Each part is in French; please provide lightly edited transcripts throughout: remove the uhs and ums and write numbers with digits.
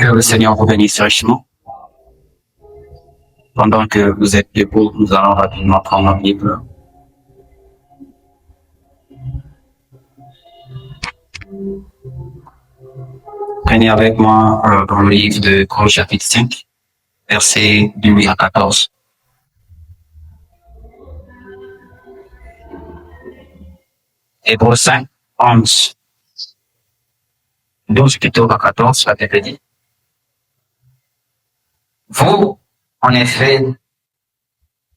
Que le Seigneur vous bénisse richement. Pendant que vous êtes debout, nous allons rapidement prendre notre Bible. Prenez avec moi dans le livre de Colossiens chapitre 5, versets du 8 à 14. Hébreux 5, 11. 12 plutôt à 14, la Bible dit. Vous, en effet,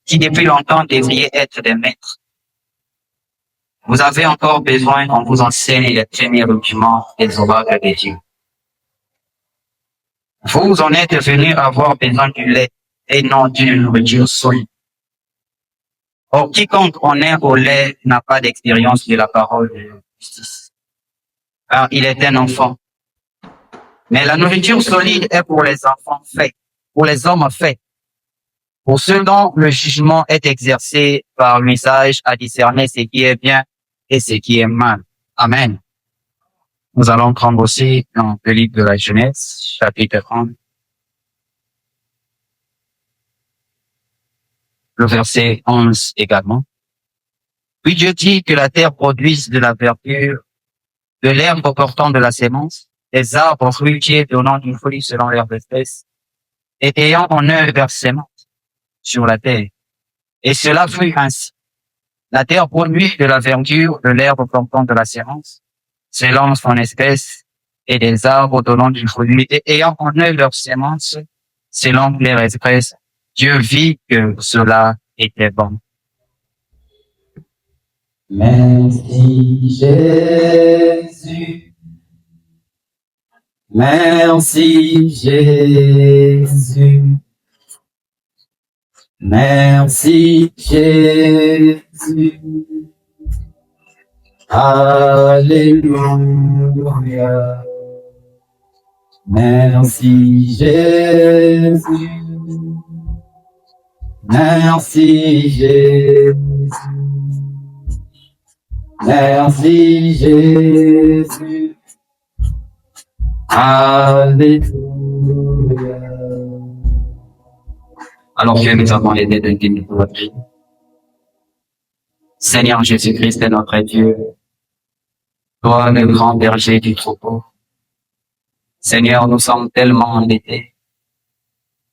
qui depuis longtemps devriez être des maîtres, vous avez encore besoin qu'on vous enseigne les premiers rudiments des oracles de Dieu. Vous en êtes venus avoir besoin du lait et non d'une nourriture solide. Or, quiconque en est au lait n'a pas d'expérience de la parole de justice, car il est un enfant. Mais la nourriture solide est pour les enfants faits, pour les hommes faits, pour ceux dont le jugement est exercé par l'usage à discerner ce qui est bien et ce qui est mal. Amen. Nous allons prendre aussi dans le livre de la Genèse, chapitre 30, le verset 11 également. Puis Dieu dit que la terre produise de la verdure, de l'herbe portant de la sémence, des arbres fruitiers donnant une folie selon leur espèce, et ayant en eux leur sémence sur la terre. Et cela fut ainsi. La terre produit de la verdure, de l'herbe portant de la sémence, selon son espèce, et des arbres donnant du fruit, et ayant en eux leur sémence, selon leur espèce. Dieu vit que cela était bon. Merci Jésus. Merci Jésus. Merci Jésus. Alléluia. Merci Jésus. Merci Jésus. Merci Jésus. Alléluia. Alors que nous avons les dédiés pour votre vie. Seigneur Jésus-Christ est notre Dieu. Toi, le grand berger du troupeau. Seigneur, nous sommes tellement endettés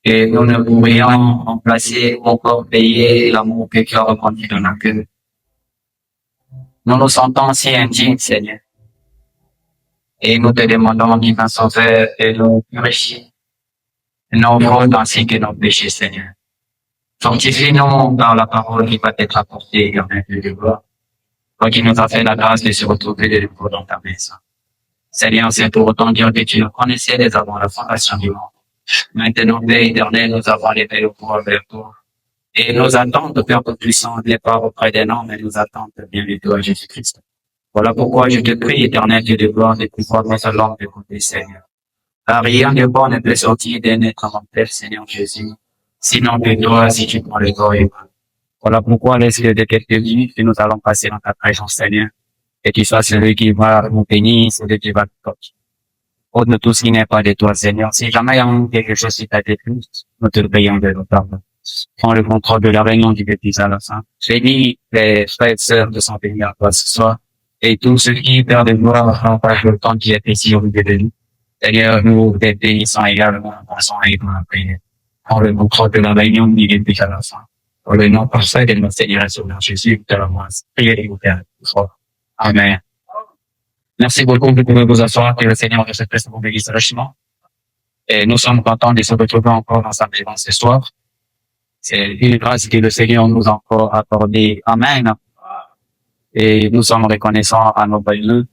que nous ne pourrions remplacer ou encore payer l'amour que tu as répandu dans nos cœurs. Nous nous sentons si indignes, Seigneur. Et nous te demandons, divin Sauveur, de nous purifier nos fautes ainsi que nos péchés, Seigneur. Fortifie-nous dans la parole qui va t'être apportée dans un lieu de gloire. Toi qui nous as fait la grâce de se retrouver de nouveau dans ta maison. Seigneur, c'est pour autant dire que tu nous connaissais dès avant la fondation du monde. Maintenant, Père éternel, nous avons levé le pouvoir vers toi. Et nos attentes, Père tout-puissant, n'est pas auprès des noms, mais nos attentes bien de toi, Jésus-Christ. Voilà pourquoi je te prie, éternel Dieu de gloire, de pouvoir dans sa langue de côté, Seigneur. Car rien de bon ne peut sortir d'un être en Père, Seigneur Jésus. Sinon que toi, si tu prends le corps et mal. Voilà pourquoi, laisse-le de quelques minutes que nous allons passer dans ta présence, Seigneur. Et tu sois celui qui va nous bénir, celui qui va nous toucher. Ôte-nous tout ce qui n'est pas de toi, Seigneur. Si jamais il y a quelque chose qui t'a détruit, nous te prions de nous pardonner. Prends le contrôle de la réunion du bêtise à la fin. Bénis les frères et sœurs de s'en bénir à toi ce soir. Et tous ceux qui, Père de gloire, partagent le temps qui est ici au milieu de nous. Seigneur, nous te bénissons également en passant et dans la prière. Prends le contrôle de la réunion du bêtise à la fin. Pour le nom parfait de notre Seigneur et Sauveur Jésus, de la grâce. Priez et vous faire Amen. Merci beaucoup, vous pouvez vous asseoir, que le Seigneur de cette place vous bénisse richement. Et nous sommes contents de se retrouver encore dans sa présence ce soir. C'est une grâce que le Seigneur nous a encore accordée. Amen. Et nous sommes reconnaissants à nos Dieu.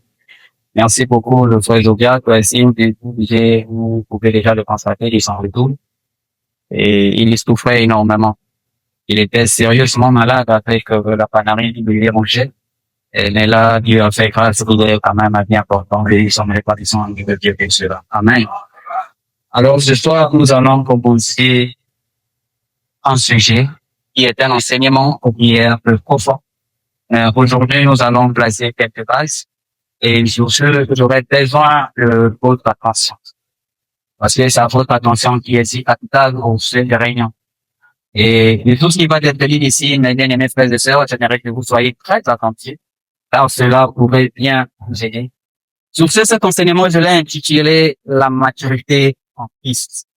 Merci beaucoup, le frère Jovial, toi aussi, vous pouvez déjà le constater, il s'en retourne. Et il souffrait énormément. Il était sérieusement malade avec la panarine du dérangeait. Mais là, Dieu a fait grâce, vous êtes quand même bien important et nous sommes répartissants de Dieu pour cela. Amen. Alors, ce soir, nous allons commencer un sujet qui est un enseignement qui est un peu profond. Aujourd'hui, nous allons placer quelques bases et sur ce, j'aurais besoin de votre attention. Parce que c'est à votre attention qui est si capitale au sein des réunions. Et de tout ce qui va être dit ici, mes bien-aimés frères et sœurs, j'aimerais que vous soyez très attentifs, car cela pourrait bien vous aider. Sur ce, cet enseignement, je l'ai intitulé La maturité en Christ.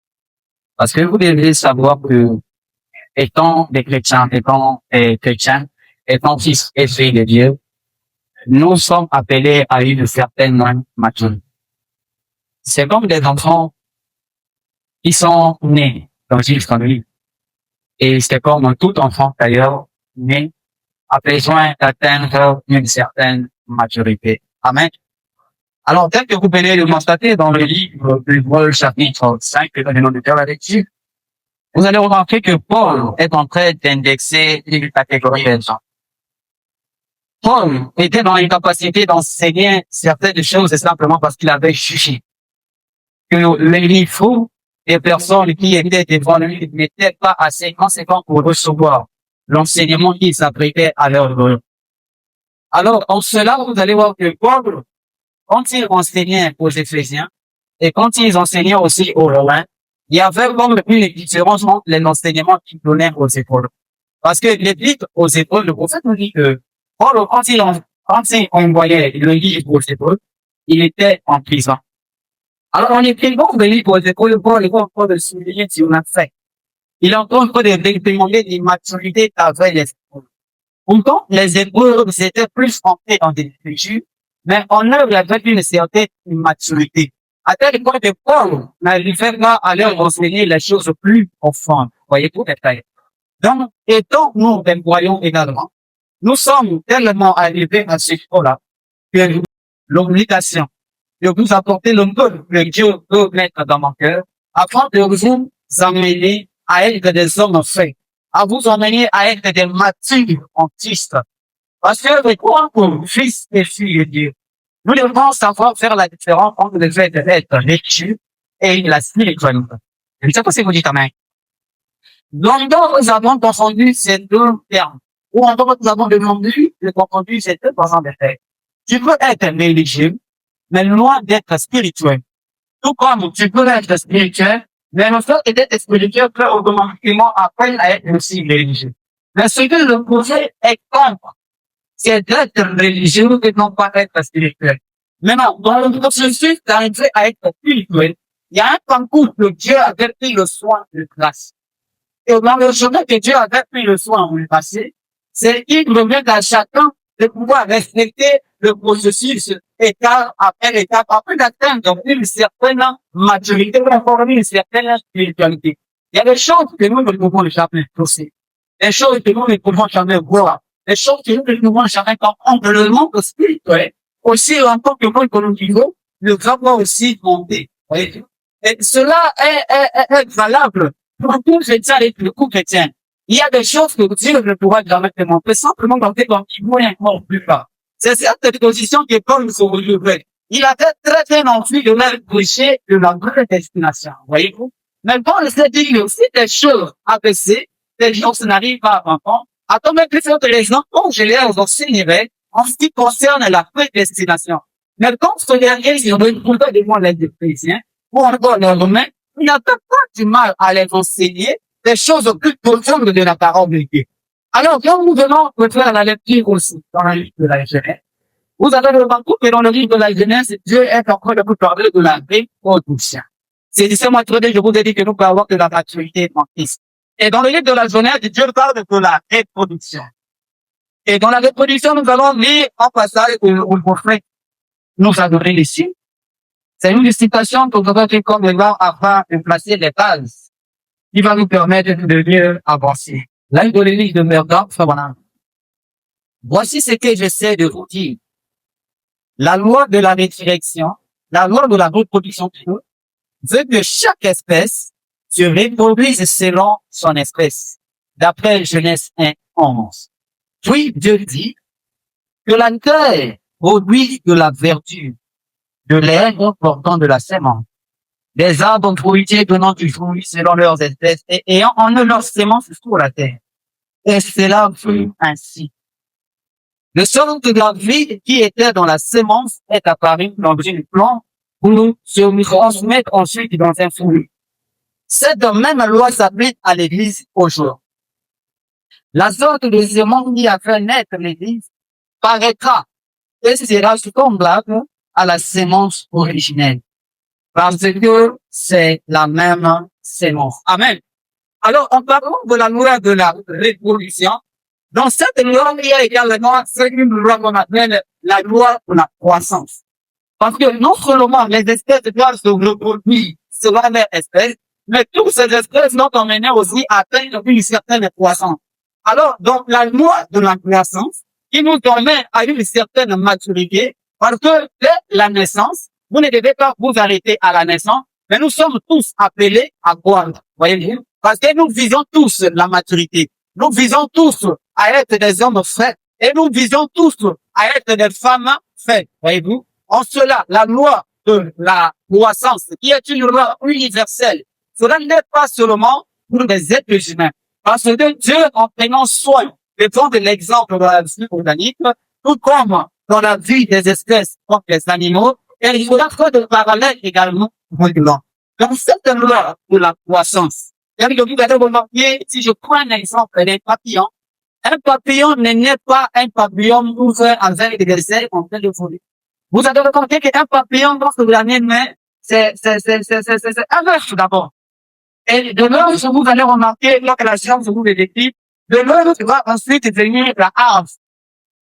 Parce que vous devez savoir que, étant des chrétiens, étant fils et filles de Dieu, nous sommes appelés à une certaine maturité. C'est comme des enfants qui sont nés dans une famille. Et c'est comme tout enfant d'ailleurs, né, a besoin d'atteindre une certaine maturité. Amen. Alors, tel que vous venez de le constater dans le livre de Paul, chapitre 5, que nous venons de faire la lecture, vous allez remarquer que Paul est en train d'indexer une catégorie de gens. Paul était dans l'incapacité d'enseigner certaines choses simplement parce qu'il avait jugé que les niveaux des personnes qui étaient devant lui n'étaient pas assez conséquents pour recevoir l'enseignement qu'il s'apprêtait à leur donner. Alors, en cela, vous allez voir que Paul, quand il enseignait aux Éphésiens et quand ils enseignaient aussi aux Romains, il y avait comme une différence entre les enseignements qu'ils donnaient aux épaules. Parce que l'épître aux épaules, le prophète nous dit que Paul, quand il envoyait le livre aux épaules, il était en prison. Alors, on écrit bon le livre aux épaules, Paul est en train de souligner si on a fait. Il est en train de demander l'immaturité avec les épaules. Pourtant, les épaules, c'était plus entrés dans des écritures, mais en eux, il y avait une certaine immaturité. À tel point que Paul n'arrivait pas à leur enseigner les choses plus profondes. Voyez-vous, détail. Donc, étant nous des croyants également, nous sommes tellement arrivés à ce point-là que l'obligation de vous apporter le peu que Dieu veut mettre dans mon cœur, afin de vous amener à être des hommes faits, à vous amener à être des matures en Christ. Parce que les croyants pour fils et filles de Dieu, nous devons savoir faire la différence entre le fait d'être l'étude et la spiritualité. Je ne sais pas si vous dites amen. Donc, nous avons confondu ces deux termes. Ou encore, nous avons demandé de confondre ces deux façons de faire. Tu peux être religieux, mais loin d'être spirituel. Tout comme tu peux être spirituel, mais le fait d'être spirituel peut automatiquement apprendre à être aussi religieux. Mais ce que le projet est contre, c'est d'être religieux et non pas être spirituel. Maintenant, dans le processus d'arriver à être spirituel, il y a un parcours que Dieu avait pris le soin de tracer. Et dans le chemin que Dieu avait pris le soin de passer, c'est qu'il revient à chacun de pouvoir respecter le processus étape après étape, afin d'atteindre une certaine maturité, ou une certaine spiritualité. Il y a des choses que nous ne pouvons jamais pousser, des choses que nous ne pouvons jamais voir, des choses que nous ne pouvons jamais comprendre. Le monde spirituel, aussi longtemps que nous vivons, nous avons aussi monté. Et cela est valable pour tout chrétien et pour tout chrétien. Il y a des choses que Dieu ne pourra jamais te montrer, simplement dans tes moyens encore plus bas. C'est cette position que Paul se retrouvait. Il avait très bien envie de leur prêcher de la vraie destination. Voyez-vous? Mais Paul s'est dit qu'il y a aussi des choses à baisser, des choses qui n'arrivent pas à entendre. Attends, mais plus de raisons, quand je les enseignerai en ce qui concerne la prédestination. Mais quand ce dernier, il retrouvait de moi les Éphésiens, ou encore les Romains, il n'avait pas du mal à les enseigner des choses plus profondes de la parole de Dieu. Alors, quand nous venons de faire la lecture aussi dans le livre de la Genèse, vous avez remarqué que dans le livre de la Genèse, Dieu est en train de vous parler de la reproduction. C'est ce matin, je vous ai dit que nous pouvons avoir de la maturité en Christ. Et dans le livre de la Genèse, Dieu parle de la reproduction. Et dans la reproduction, nous allons lire un passage où le prophète nous a donné ici. C'est une citation que nous avons fait comme là afin de placer les bases qui va nous permettre de mieux avancer. Là, dans le livre de Merdor, voilà. Voici ce que j'essaie de vous dire. La loi de la résurrection, la loi de la reproduction veut que chaque espèce se reproduise selon son espèce. D'après Genèse 1, 11. Puis Dieu dit que la terre produit de la verdure, de l'herbe portant de la sémence, des arbres fruitiers donnant du fruit selon leurs espèces et ayant en eux leur sémence sur la terre. Et cela fut ainsi. Le sorte de la vie qui était dans la sémence est apparu dans une plante pour se transmettre ensuite dans un fruit. Cette même loi s'applique à l'Église aujourd'hui. La sorte de semence qui a fait naître l'Église paraîtra et sera semblable à la semence originelle. Parce que c'est la même semence. Amen. Alors, en parlant de la loi de la révolution, dans cette loi, il y a également une loi qu'on appelle la loi de la croissance. Parce que non seulement les espèces doivent se reproduire selon leur espèce, mais toutes ces espèces sont emmenées aussi à atteindre une certaine croissance. Alors, donc, la loi de la croissance, qui nous emmène à une certaine maturité, parce que dès la naissance, vous ne devez pas vous arrêter à la naissance, mais nous sommes tous appelés à croître. Voyez-vous? Parce que nous visons tous la maturité. Nous visons tous à être des hommes faits. Et nous visons tous à être des femmes faites. Voyez-vous? En cela, la loi de la croissance, qui est une loi universelle, cela n'est pas seulement pour les êtres humains. Parce que Dieu, en prenant soin de prendre l'exemple de la vie organique, tout comme dans la vie des espèces comme les animaux, et il faudra faire de parallèles également maintenant. Dans cette loi de la croissance, et vous allez remarquer, si je prends un exemple des papillons, un papillon n'est pas un papillon ouvert avec des ailes en train de voler. Vous avez remarqué qu'un papillon, lorsque vous l'amenez, c'est un œuf d'abord. Et de l'œuf, vous allez remarquer, lorsque la science vous le décrit, de l'œuf va ensuite devenir la harpe.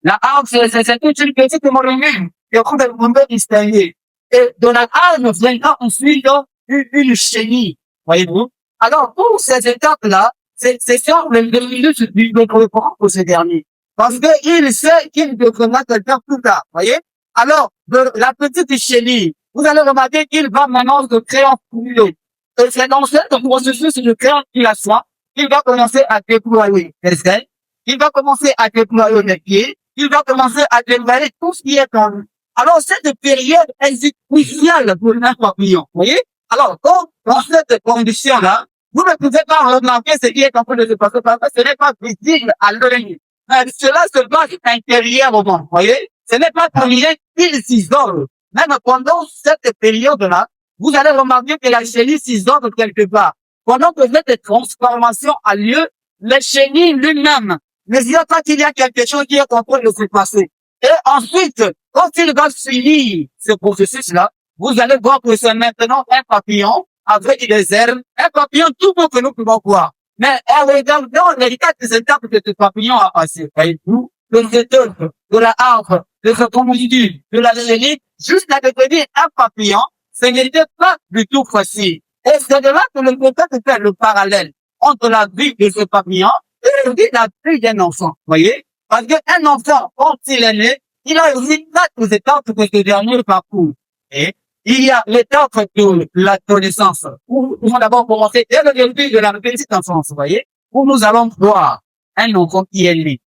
La harpe, c'est une petite molécule qui est comme un monde distingué. Et de la harpe viendra ensuite une chenille. Voyez-vous? Alors, pour ces étapes-là, c'est sur le milieu du développement pour ce dernier. Parce qu'il sait qu'il deviendra quelqu'un plus tard. Voyez? Alors, de la petite chenille, vous allez remarquer qu'il va maintenant se créer en poulet. Et c'est dans ce processus de création qu'il va commencer à déployer les ailes, il va commencer à déployer les pieds, il va commencer à déployer tout ce qui est en lui. Alors, cette période est cruciale pour un papillon. Vous voyez? Alors, dans cette condition-là, vous ne pouvez pas remarquer ce qui est en train de se passer parce que ce n'est pas visible à l'œil. Cela se passe intérieurement. Vous voyez? Ce n'est pas pour rien qu'il s'isole. Même pendant cette période-là, vous allez remarquer que la chenille s'isole quelque part. Pendant que cette transformation a lieu, le chenille lui-même ne dit pas qu'il y a quelque chose qui est en train de se passer. Et ensuite, quand il va finir ce processus-là, vous allez voir que c'est maintenant un papillon avec des ailes, un papillon tout beau que nous pouvons voir. Mais en regardant les quatre étapes que ce papillon a passé, voyez-vous, le étoffe, de la harpe, de ce commodité, de la chenille, jusqu'à devenir un papillon, ce n'était pas du tout facile. Et c'est de là que le peut-être faire le parallèle entre la vie de ce papillon et la vie d'un enfant. Voyez? Parce qu'un enfant, quand il est né, il a aussi quatre étapes que ce dernier parcours. Et il y a l'étape de l'adolescence, où nous allons d'abord commencer dès le début de la petite enfance, voyez, où nous allons voir un enfant qui est né.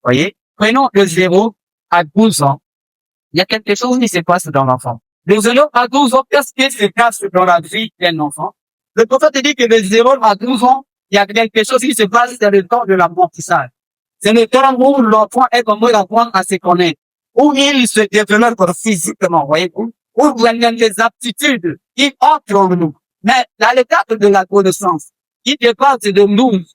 Voyez? Prenons de 0 à 12 ans. Il y a quelque chose qui se passe dans l'enfant. De 0 à 12 ans, qu'est-ce qui se passe dans la vie d'un enfant? Le prophète dit que de 0 à 12 ans, il y a quelque chose qui se passe dans le temps de l'apprentissage. C'est le temps où l'enfant est en train d'apprendre à se connaître, où il se développe physiquement, voyez-vous, où il y a des aptitudes qui entrent en nous. Mais dans l'étape de la connaissance, qui dépasse de 12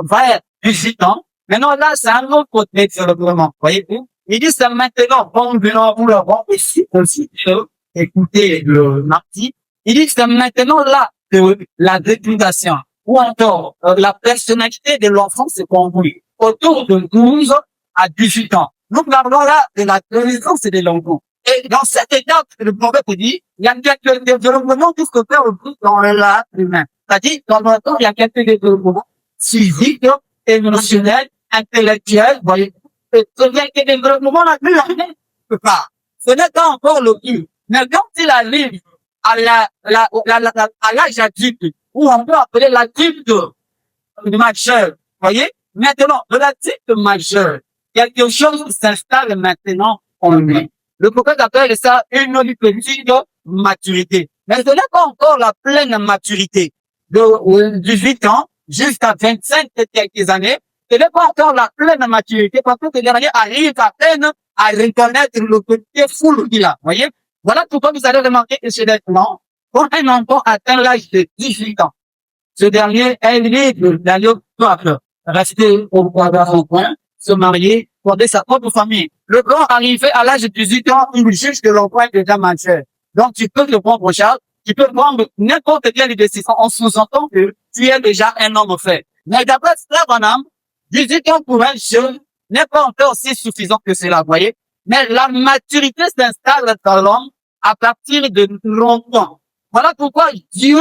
vers 18 ans, maintenant là, c'est un autre côté de développement, voyez-vous. Il dit, c'est maintenant, bon, nous l'avons ici aussi, écoutez le mardi. Il dit, c'est maintenant là que la réputation, ou encore la personnalité de l'enfant se construit autour de 12 à 18 ans. Nous parlons là de la connaissance de l'enfant. Et dans cette étape, le prophète dit, il y a quelques développements qui se fait aussi dans l'être humain. C'est-à-dire, dans le temps, il y a quelques développements physiques, émotionnels, intellectuels, voyez. Ce développement là, lui, il ne peut pas. Ce n'est pas encore le but. Mais quand il arrive à l'âge adulte, ou on peut appeler l'adulte majeur, voyez, maintenant, de l'adulte majeur, quelque chose s'installe maintenant en lui. Le prophète appelle ça une petite maturité. Mais ce n'est pas encore la pleine maturité. De 18 ans jusqu'à 25 et quelques années, ce n'est pas encore la pleine maturité parce que le dernier arrive à peine à reconnaître le côté full qu'il a. Voyez? Voilà pourquoi vous allez remarquer que chez les Blancs, quand un enfant atteint l'âge de 18 ans, ce dernier est libre d'aller au peuple, rester dans son coin, se marier, fonder sa propre famille. Le blanc arrivé à l'âge de 18 ans, il juge que l'enfant est déjà majeur. Donc tu peux le prendre au charge, tu peux prendre n'importe quelle décision en sous-entend que tu es déjà un homme fait. Mais d'après cela, madame, 18 ans pour un jeune n'est pas encore aussi suffisant que cela, vous voyez. Mais la maturité s'installe dans l'homme à partir de 30 ans. Voilà pourquoi Dieu,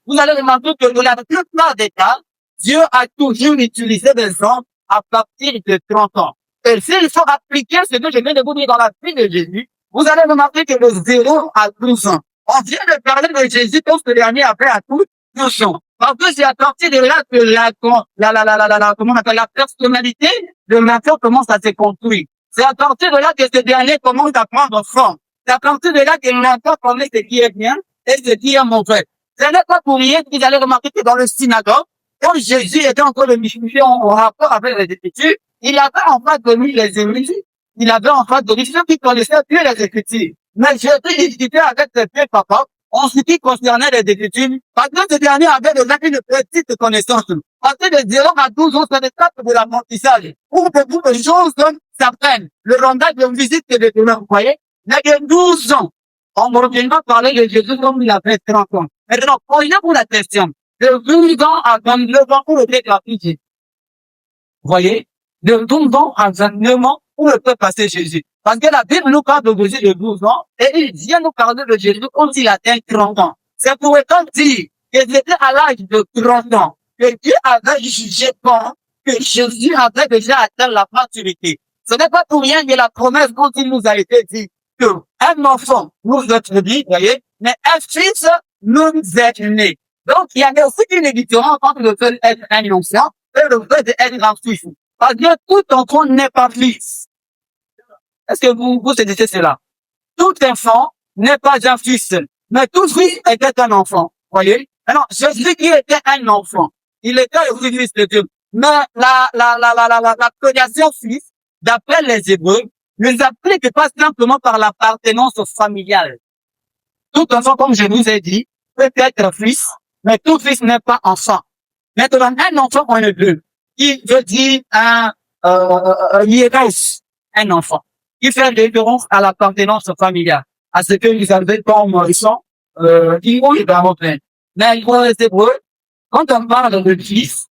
vous allez remarquer que dans la plupart des cas, Dieu a toujours utilisé des hommes à partir de 30 ans. Et s'il faut appliquer ce que je viens de vous dire dans la vie de Jésus, vous allez remarquer que de 0 à 12 ans, on vient de parler de Jésus comme ce dernier après à tout 12 ans. Parce que c'est à partir de là que comment on appelle, la personnalité de l'enfant commence à se construire. C'est à partir de là que ce dernier commence à prendre forme. C'est à partir de là que l'enfant connaît ce qui est bien et ce qui est mauvais. Ce n'est pas pour rien que vous allez remarquer que dans le synagogue, quand Jésus était encore le missionnaire en rapport avec les Écritures, il avait en face de lui les églises, il avait en face de lui ceux qui connaissaient plus les Écritures. Mais Jésus discutait avec ses pères papa en ce qui concernait les Écritures, parce que ce dernier avait déjà une petite connaissance. Parce que de 0 à 12 ans, c'est l'étape de l'apprentissage, où beaucoup de choses s'apprennent. Le langage de visite que de vous voyez, mais de 12 ans, on ne revient pas parler de Jésus comme il avait 30 ans. Maintenant, posez-vous la question. De 12 ans à 29 ans, où était la fille? Vous voyez? De 12 ans à 29 ans, où peut passer Jésus? Parce que la Bible nous parle de Jésus de 12 ans, et il vient nous parler de Jésus quand il atteint 30 ans. C'est pour autant dire que c'était à l'âge de 30 ans, que Dieu avait jugé bon, que Jésus avait déjà atteint la maturité. Ce n'est pas pour rien que la promesse dont il nous a été dit que un enfant nous est né, vous voyez, mais un fils nous est né. Donc, il y a aussi une différence entre le fait d'être un enfant et le fait d'être un fils. Parce que tout enfant n'est pas fils. Est-ce que vous saisissez cela? Tout enfant n'est pas un fils, mais tout fils était un enfant. Voyez? Alors, Jésus qui était un enfant, il était le fils de Dieu. Mais la création fils, d'après les Hébreux, ne s'applique pas simplement par l'appartenance familiale. Tout enfant, comme je vous ai dit, peut être fils, mais tout fils n'est pas enfant. Maintenant, un enfant, on est deux. Il veut dire un enfant. Il fait référence à l'appartenance familiale, à ce que vous avez comme Morisson, est dans votre peine. Mais pour les Hébreux, quand on parle de fils,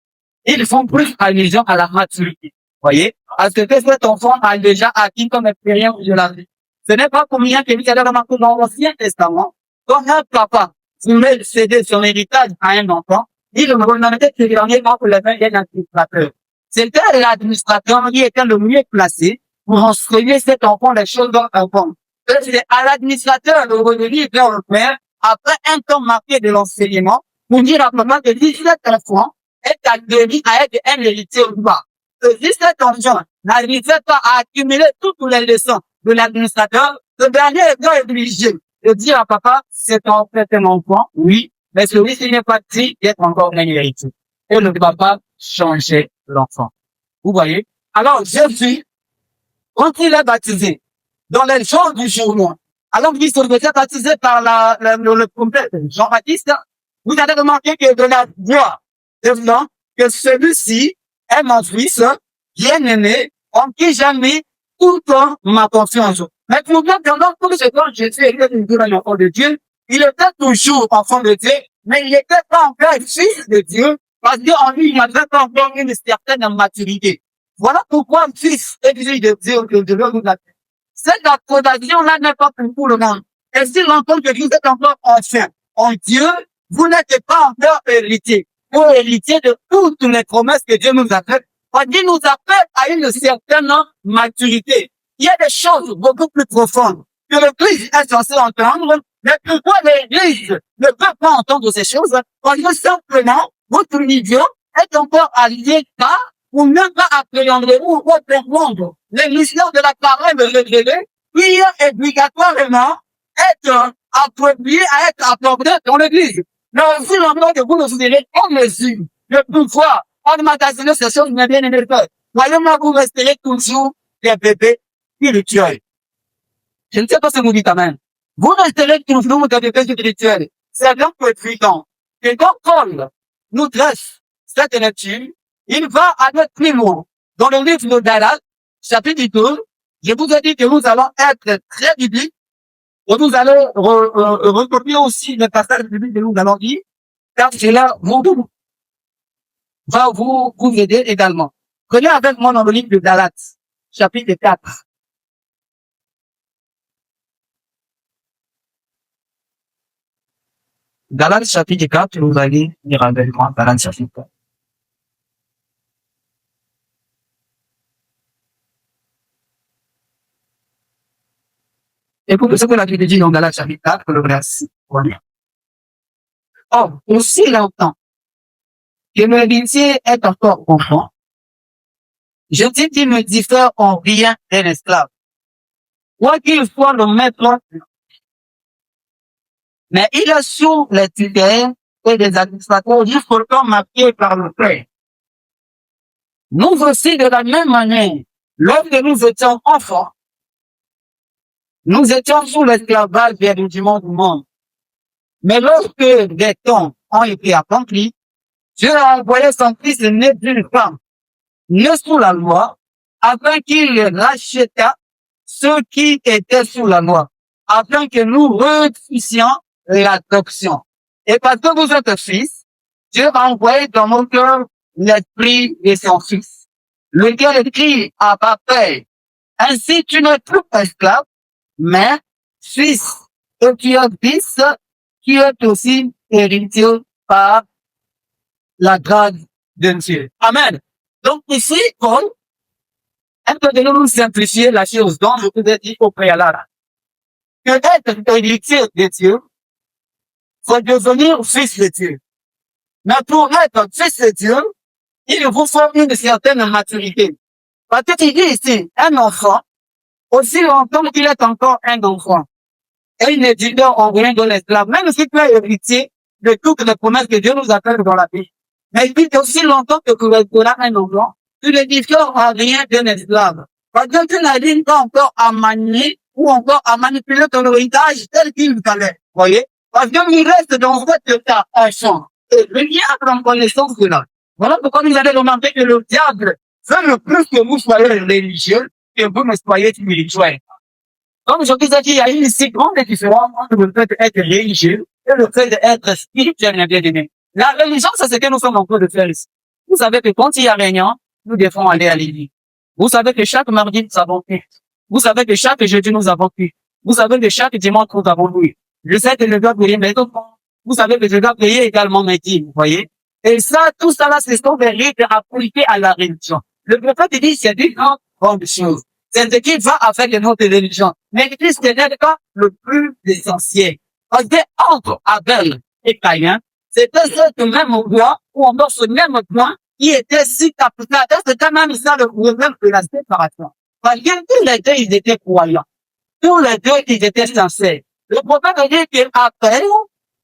ils font plus allusion à la maturité. Voyez? Parce que cet enfant a déjà acquis comme expérience de la vie. Ce n'est pas pour rien que vous allez remarquer dans l'Ancien Testament, quand un papa voulait céder son héritage à un enfant, il remettait ce dernier entre les mains d'un administrateur. C'était l'administrateur qui était le mieux placé pour enseigner cet enfant les choses dont enfant. C'est à l'administrateur de revenir vers le père après un temps marqué de l'enseignement pour dire à papa que si cet enfant est admis à être un héritier ou pas. Si cet enfant n'arrivait pas à accumuler toutes les leçons de l'administrateur, le dernier est obligé de dire à papa, c'est en fait un enfant, oui, mais celui-ci n'est pas dit d'être encore un héritier. Et le papa changeait l'enfant. Vous voyez? Alors, Jésus, quand il est baptisé, dans les jours du jour, alors qu'il se faisait baptiser par le prophète Jean-Baptiste, vous allez remarquer que de la voix devenant que celui-ci est mon fils, bien aimé, en qui j'ai mis tout ma confiance. Mais pour moi, pendant tout ce temps, Jésus était toujours un enfant de Dieu. Il était toujours enfant de Dieu, mais il n'était pas encore fils de Dieu, parce qu'en lui, il n'avait pas encore une certaine maturité. Voilà pourquoi fils est fils de Dieu, de l'homme. Cette approbation-là n'est pas pour tout le monde. Et si l'entend que vous êtes encore enfant en Dieu, vous n'êtes pas encore héritier. Vous héritier de toutes les promesses que Dieu nous a faites. Dieu nous appelle à une certaine maturité. Il y a des choses beaucoup plus profondes que l'Église est censée entendre, mais pourquoi l'Église ne peut pas entendre ces choses? Parce que simplement, votre niveau est encore à l'état ou même pas appréhender ou comprendre les missions de la parole de révéler, puis obligatoirement être approprié à être accordé dans l'Église. Mais aussi, l'endroit que vous le souvenez en mesure de pouvoir emmagasiner ces choses, mais bien aimé. Voyez-moi, vous resterez toujours des bébés spirituels. Je ne sais pas si vous dites amen. Vous resterez toujours dans des faits spirituels. C'est donc évident que quand Paul nous dresse cette lecture, il va aller plus loin. Dans le livre de Galates, chapitre 2, je vous ai dit que nous allons être très bibliques et nous allons recopier aussi le passage biblique que nous allons lire, car cela va vous aider également. Prenez avec moi dans le livre de Galates, chapitre 4. Galates chapitre 4, vous allez lire avec moi Galates chapitre 4. Écoutez ce que la Bible dit dans Galates chapitre 4, le verset 6. Or, aussi longtemps que l'héritier est encore enfant, je dis qu'il ne diffère en rien d'un esclave. Quoi qu'il soit le maître, mais il est sous les tutelles et des administrateurs jusqu'au temps marqué par le Père. Nous aussi, de la même manière, lorsque nous étions enfants, nous étions sous l'esclavage des rudiments du monde. Mais lorsque des temps ont été accomplis, Dieu a envoyé son fils né d'une femme, né sous la loi, afin qu'il racheta ceux qui étaient sous la loi, afin que nous refussions l'adoption. Et parce que vous êtes fils, Dieu a envoyé dans mon cœur l'esprit de son fils, lequel crie à Papa Père. Ainsi tu n'es plus esclave, mais fils, et tu es fils, qui est aussi héritier par la grâce de Dieu. Amen. Donc ici, Paul est de nous simplifier la chose dont je vous ai dit au préalable. Que être héritier de Dieu, c'est devenir fils de Dieu. Mais pour être fils de Dieu, il vous faut une certaine maturité. Parce qu'il dit ici, un enfant, aussi longtemps qu'il est encore un enfant, et il ne dit en rien de l'esclave, même si tu es héritier de toutes les promesses que Dieu nous a faites dans la vie. Mais il dit aussi longtemps que tu resteras un enfant, tu ne dis en rien d'un esclave. Parce que tu n'arrives pas encore à manier ou encore à manipuler ton héritage tel qu'il fallait. Voyez? Parce qu'il reste dans votre état un champ. Et le diable en connaissance de là. Voilà pourquoi vous allez remarquer que le diable veut le plus que vous soyez religieux que vous ne soyez spirituel. Comme je vous ai dit, il y a une si grande différence entre le fait d'être religieux et le fait d'être spirituel, mes bien-aimés. La religion, c'est ce que nous sommes en train de faire ici. Vous savez que quand il y a réunion, nous devons aller à l'église. Vous savez que chaque mardi, nous avons pu. Vous savez que chaque jeudi, nous avons pu. Vous savez que chaque dimanche, nous avons pu. Je sais que je dois prier, mais vous savez que je dois prier également midi, vous voyez. Et ça, tout ça là, ce sont des règles appliquées à la religion. Le prophète dit, c'est une grande chose. C'est ce qui va avec notre religion. Mais l'Église n'est pas le plus essentiel. Parce que entre Abel et Caïn, c'était ce même endroit, ou encore ce même point, qui était si capital. C'était même ça le problème de la séparation. Parce que tous les deux, ils étaient croyants. Tous les deux, ils étaient sincères. Le prophète dit qu'Abel,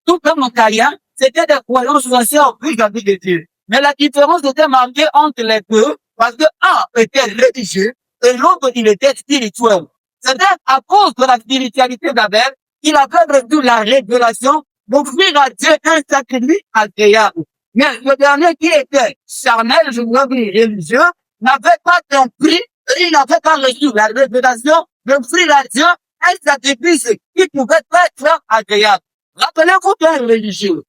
tout comme Caïn, c'était des croyants sincères vis-à-vis de Dieu. Mais la différence était marquée entre les deux, parce que un était religieux, et l'autre, il était spirituel. C'était à cause de la spiritualité d'Abel qu'il avait reçu la révélation d'offrir à Dieu un sacrifice agréable. Mais le dernier qui était charnel, je veux dire religieux, n'avait pas compris, et il n'avait pas reçu la révélation d'offrir à Dieu un sacrifice qui pouvait pas être agréable. Rappelez-vous qu'un religieux,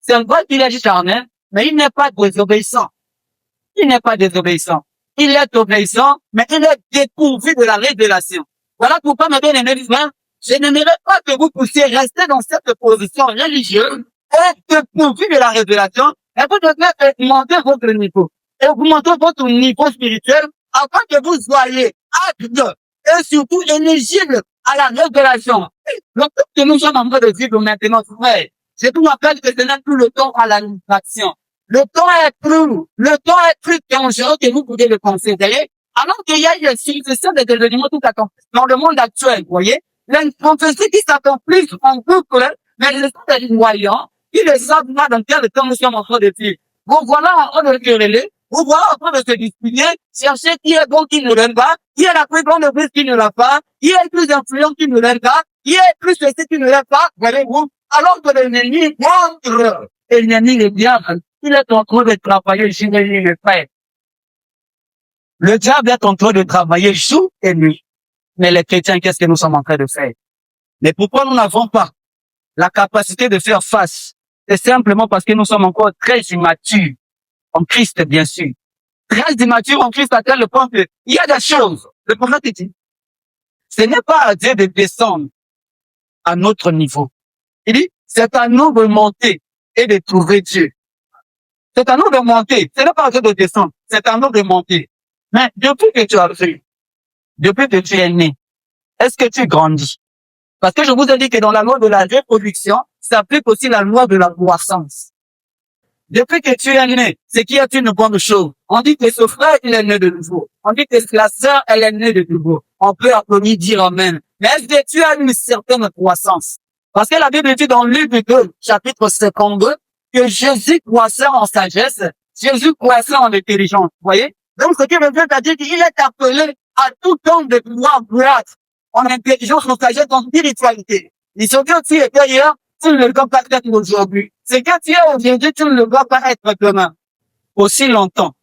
c'est un vrai qu'il est charnel, mais il n'est pas désobéissant. Il n'est pas désobéissant. Il est obéissant, mais il est dépourvu de la révélation. Voilà pourquoi, mes bien-aimés, je n'aimerais pas que vous puissiez rester dans cette position religieuse et dépourvu de la révélation, et vous devez augmenter votre niveau. Et augmenter votre niveau spirituel afin que vous soyez apte et surtout éligible à la révélation. Le temps que nous sommes en train de vivre maintenant, frère, je vous rappelle que ce n'est plus le temps à l'administration. Le temps est plus dangereux que vous pouvez le penser. Alors qu'il y a une succession de événements tout à temps dans le monde actuel, vous voyez. Les prophéties qui s'accomplissent en boucle, mais les sont voyants, ils ne savent pas dans quel temps nous sommes en train de vivre. Vous voilà en train de quereller, vous voilà en train de se disputer, chercher qui est bon, qui ne l'aime pas, qui est la plus grande église qui ne l'a pas, qui est le plus influent qui ne l'aime pas, Il est plus que si tu ne l'es pas, voyez-vous, alors que l'ennemi contre l'ennemi, le diable, il est en train de travailler sur le fait. Le diable est en train de travailler jour et nuit. Mais les chrétiens, qu'est-ce que nous sommes en train de faire? Mais pourquoi nous n'avons pas la capacité de faire face? C'est simplement parce que nous sommes encore très immatures en Christ, bien sûr. Très immatures en Christ à tel point que il y a des choses. Le prophète dit, ce n'est pas à Dieu de descendre à notre niveau. Il dit, c'est à nous de monter et de trouver Dieu. C'est à nous de monter. Ce n'est pas à Dieu de descendre. C'est à nous de monter. Mais depuis que tu as vu, depuis que tu es né, est-ce que tu grandis? Parce que je vous ai dit que dans la loi de la reproduction, s'applique aussi la loi de la croissance. Depuis que tu es né, c'est qu'il y a une bonne chose. On dit que ce frère, il est né de nouveau. On dit que la sœur, elle est née de nouveau. On peut applaudir, dire amen. Mais est-ce que tu as une certaine croissance? Parce que la Bible dit dans Luc 2, chapitre 52, que Jésus croissait en sagesse, Jésus croissait en intelligence. Vous voyez? Donc, ce qui veut dire, c'est-à-dire qu'il est appelé à tout homme de pouvoir croître en intelligence, en sagesse, en spiritualité. Et ce que tu étais hier, tu ne le dois pas être aujourd'hui. Ce que tu es aujourd'hui, tu ne le dois pas être demain. Aussi longtemps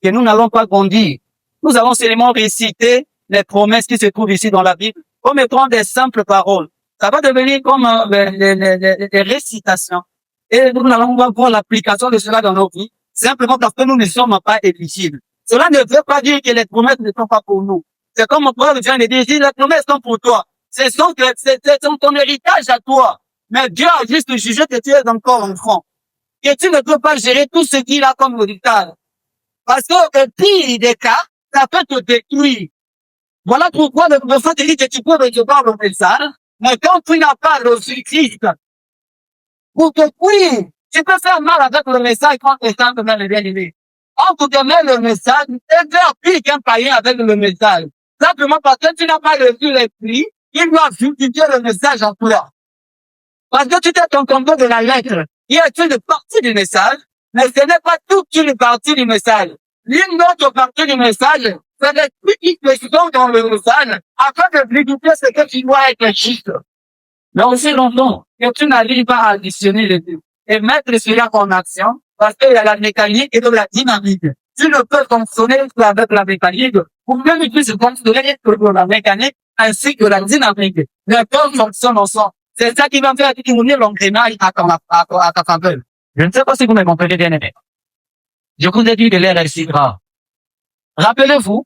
que nous n'allons pas grandir, nous allons seulement réciter les promesses qui se trouvent ici dans la Bible, comme étant des simples paroles. Ça va devenir comme des récitations. Et nous n'allons pas voir l'application de cela dans nos vies, simplement parce que nous ne sommes pas éligibles. Cela ne veut pas dire que les promesses ne sont pas pour nous. C'est comme mon frère vient de dire, les promesses sont pour toi. C'est ton héritage à toi. Mais Dieu a juste jugé que tu es encore enfant. Que tu ne peux pas gérer tout ce qu'il a comme héritage. Parce que, au pire des cas, ça peut te détruire. Voilà pourquoi le prophète dit que tu peux recevoir le message, mais quand tu n'as pas reçu Christ, pour te oui, tu peux faire mal avec le message quand tu es simplement le bien-aimé. On te met le message, et faire pire qu'un païen avec le message. Simplement parce que tu n'as pas reçu l'esprit, il doit justifier le message en toi. Parce que tu t'es contenté de la lettre. Il y a une partie du message, mais ce n'est pas toute une partie du message. L'une autre partie du message, c'est des petites questions dans le message, afin de vérifier ce que tu dois être juste. Mais aussi longtemps que tu n'arrives pas à additionner les deux et mettre cela en action, parce qu'il y a la mécanique et de la dynamique. Tu ne peux fonctionner qu'avec la mécanique, ou même tu puisses fonctionner que la mécanique ainsi que la dynamique. Les deux fonctionnent ensemble. C'est ça qui va faire tourner l'engrenage à ta faveur. Je ne sais pas si vous me comprenez bien aimé. Je vous ai dit de l'air est grave. Rappelez-vous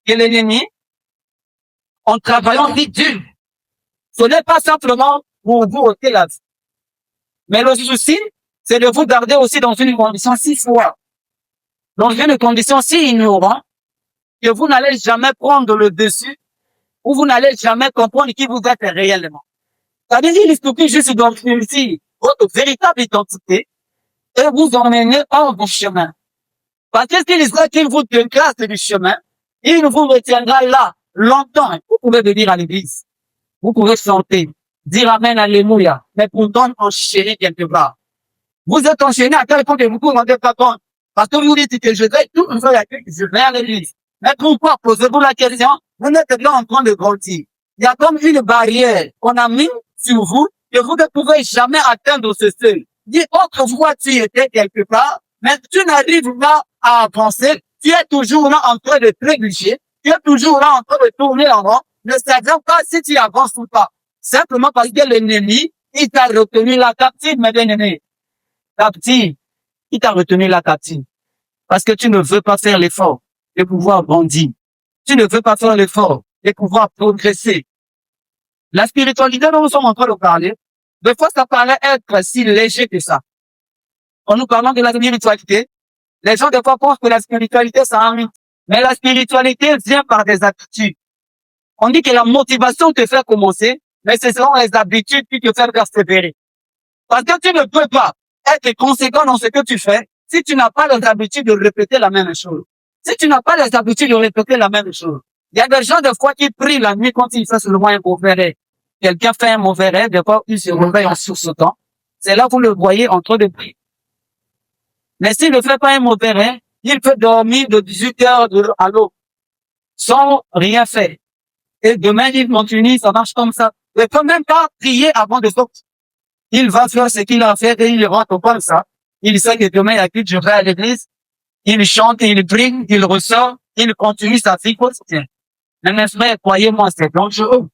que l'ennemi, en travaillant vite dur, ce n'est pas simplement pour vous ôter la vie. Mais le souci, c'est de vous garder aussi dans une condition si froide, dans une condition si ignorante, que vous n'allez jamais prendre le dessus, ou vous n'allez jamais comprendre qui vous êtes réellement. C'est-à-dire, il suffit juste d'identifier votre véritable identité et vous emmener hors du chemin. Parce que s'il sera qu'il vous déclasse du chemin, il vous retiendra là longtemps. Vous pouvez venir à l'église. Vous pouvez chanter, dire amen, alléluia, mais pourtant enchaîner quelque part. Vous êtes enchaîné à tel point que vous ne vous rendez pas compte. Parce que vous dites que je vais tout faire, je vais à l'église. Mais pourquoi posez-vous la question? Vous n'êtes pas en train de grandir. Il y a comme une barrière qu'on a mis sur vous que vous ne pouvez jamais atteindre ce seuil. Dis autrefois tu étais quelque part, mais tu n'arrives pas à avancer. Tu es toujours là en train de trébucher. Tu es toujours là en train de tourner en rond, ne savant pas si tu avances ou pas. Simplement parce que l'ennemi, il t'a retenu la captive, mes bien-aimés. Captive. Il t'a retenu la captive. Parce que tu ne veux pas faire l'effort de pouvoir grandir. Tu ne veux pas faire l'effort de pouvoir progresser. La spiritualité dont nous sommes en train de parler, des fois ça paraît être si léger que ça. En nous parlant de la spiritualité, les gens des fois pensent que la spiritualité c'est un mythe. Mais la spiritualité vient par des habitudes. On dit que la motivation te fait commencer, mais ce seront les habitudes qui te font persévérer. Parce que tu ne peux pas être conséquent dans ce que tu fais si tu n'as pas les habitudes de répéter la même chose. Si tu n'as pas les habitudes de répéter la même chose. Il y a des gens des fois qui prient la nuit quand ils font seulement un mauvais rêve. Quelqu'un fait un mauvais rêve, des fois il se réveille en sursautant. C'est là que vous le voyez en train de prier. Mais s'il ne fait pas un mauvais rêve, il peut dormir de 18 heures à l'eau, sans rien faire. Et demain, il continue, ça marche comme ça. Il ne peut même pas prier avant de sortir. Il va faire ce qu'il a fait et il rentre comme ça. Il sait que demain, il y a plus, je vais à l'église. Il chante, il prie, il ressort, il continue sa vie quotidienne. Mais mes frères, croyez-moi, c'est dangereux.